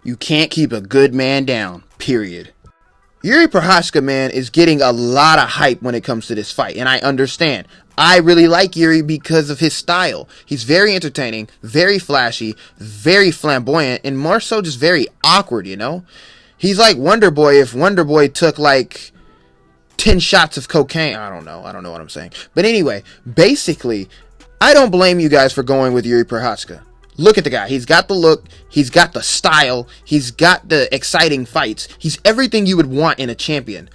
You can't keep a good man down, period. Jiri Prochazka, man, is getting a lot of hype when it comes to this fight, and I understand. I really like Jiri because of his style. He's very entertaining, very flashy, very flamboyant, and more so just very awkward, you know? He's like Wonder Boy if Wonder Boy took like 10 shots of cocaine. I don't know what I'm saying. But anyway, basically, I don't blame you guys for going with Jiri Prochazka. Look at the guy. He's got the look. He's got the style. He's got the exciting fights. He's everything you would want in a champion.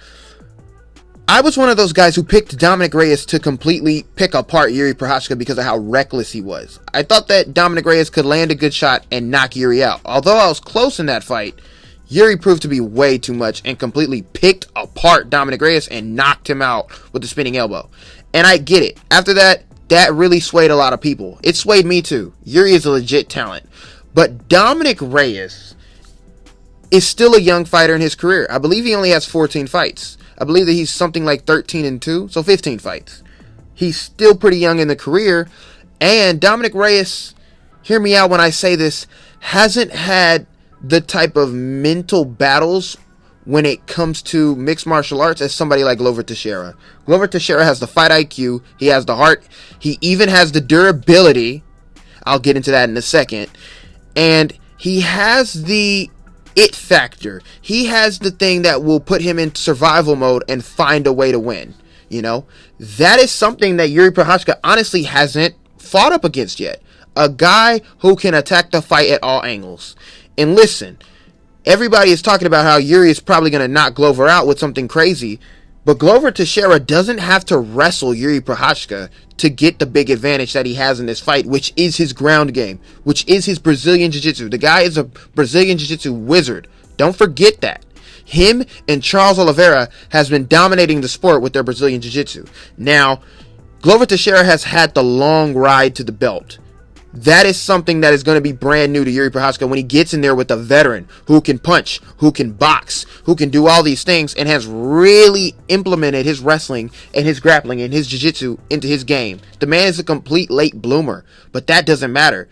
I was one of those guys who picked Dominic Reyes to completely pick apart Jiri Prochazka because of how reckless he was. I thought that Dominic Reyes could land a good shot and knock Jiri out. Although I was close in that fight, Jiri proved to be way too much and completely picked apart Dominic Reyes and knocked him out with the spinning elbow. And I get it. After that, that really swayed a lot of people. It swayed me too. Jiri is a legit talent. But Dominic Reyes is still a young fighter in his career. I believe he only has 14 fights. I believe that he's something like 13-2, so 15 fights. He's still pretty young in the career. And Dominic Reyes, hear me out when I say this, hasn't had the type of mental battles when it comes to mixed martial arts as somebody like Glover Teixeira. Glover Teixeira has the fight IQ. He has the heart. He even has the durability. I'll get into that in a second. And he has the it factor. He has the thing that will put him in survival mode and find a way to win. You know, that is something that Jiri Prochazka honestly hasn't fought up against yet. A guy who can attack the fight at all angles. And listen, everybody is talking about how Jiri is probably going to knock Glover out with something crazy. But Glover Teixeira doesn't have to wrestle Jiri Prochazka to get the big advantage that he has in this fight, which is his ground game, which is his Brazilian Jiu-Jitsu. The guy is a Brazilian Jiu-Jitsu wizard. Don't forget that. Him and Charles Oliveira has been dominating the sport with their Brazilian Jiu-Jitsu. Now, Glover Teixeira has had the long ride to the belt. That is something that is going to be brand new to Jiri Prochazka when he gets in there with a veteran who can punch, who can box, who can do all these things, and has really implemented his wrestling and his grappling and his jiu-jitsu into his game. The man is a complete late bloomer, but that doesn't matter.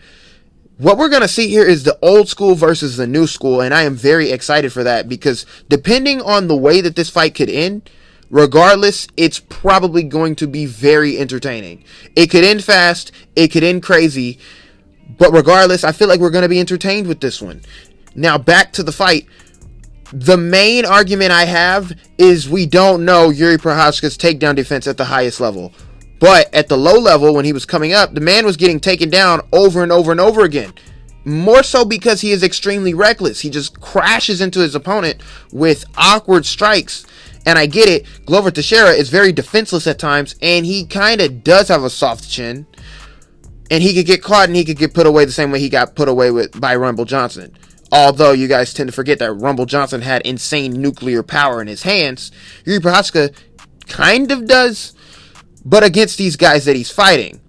What we're going to see here is the old school versus the new school, and I am very excited for that because depending on the way that this fight could end, regardless, it's probably going to be very entertaining. It could end fast, it could end crazy, but regardless, I feel like we're going to be entertained with this one. Now, back to the fight. The main argument I have is we don't know Jiri Prochazka's takedown defense at the highest level. But at the low level, when he was coming up, the man was getting taken down over and over and over again. More so because he is extremely reckless. He just crashes into his opponent with awkward strikes. And I get it, Glover Teixeira is very defenseless at times, and he kind of does have a soft chin. And he could get caught and he could get put away the same way he got put away by Rumble Johnson. Although you guys tend to forget that Rumble Johnson had insane nuclear power in his hands, Jiri Prochazka kind of does, but against these guys that he's fighting.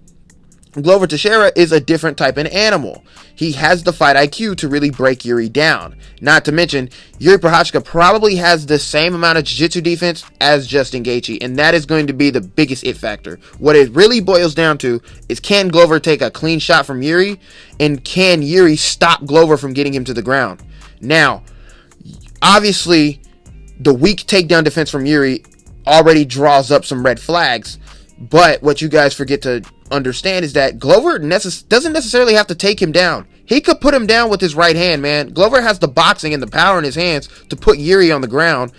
Glover Teixeira is a different type of animal. He has the fight IQ to really break Jiri down. Not to mention, Jiri Prochazka probably has the same amount of jiu-jitsu defense as Justin Gaethje, and that is going to be the biggest it factor. What it really boils down to is, can Glover take a clean shot from Jiri, and can Jiri stop Glover from getting him to the ground? Now, obviously, the weak takedown defense from Jiri already draws up some red flags, but what you guys forget to understand is that Glover doesn't necessarily have to take him down. He could put him down with his right hand, man. Glover has the boxing and the power in his hands to put Jiri on the ground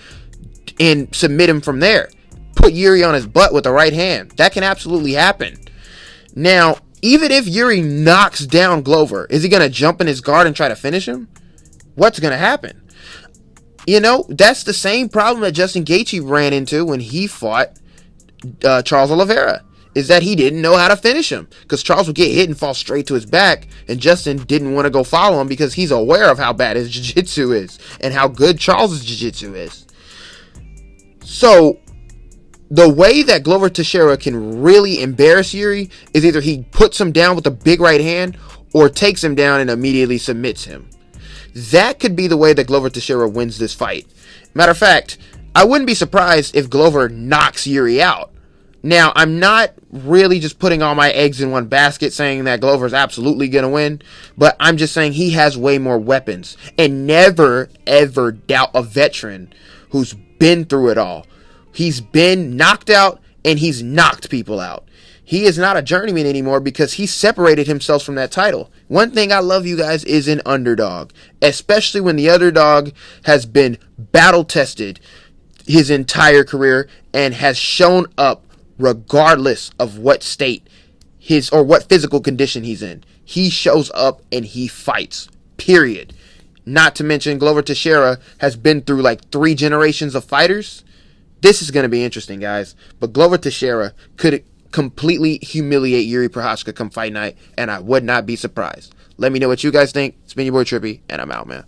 and submit him from there. Put Jiri on his butt with the right hand. That can absolutely happen. Now, even if Jiri knocks down Glover, is he going to jump in his guard and try to finish him? What's going to happen? You know, that's the same problem that Justin Gaethje ran into when he fought Charles Oliveira, is that he didn't know how to finish him because Charles would get hit and fall straight to his back, and Justin didn't want to go follow him because he's aware of how bad his jiu-jitsu is and how good Charles's jiu-jitsu is. So the way that Glover Teixeira can really embarrass Jiri is either he puts him down with a big right hand or takes him down and immediately submits him. That could be the way that Glover Teixeira wins this fight. Matter of fact, I wouldn't be surprised if Glover knocks Jiri out. Now, I'm not really just putting all my eggs in one basket saying that Glover's absolutely going to win, but I'm just saying he has way more weapons. And never, ever doubt a veteran who's been through it all. He's been knocked out and he's knocked people out. He is not a journeyman anymore because he separated himself from that title. One thing I love, you guys, is an underdog, especially when the underdog has been battle tested his entire career and has shown up regardless of what state his or what physical condition he's in. He shows up and he fights, period. Not to mention Glover Teixeira has been through like 3 generations of fighters. This is going to be interesting, guys. But Glover Teixeira could completely humiliate Jiri Prochazka come fight night, and I would not be surprised. Let me know what you guys think. It's been your boy Trippy, and I'm out, man.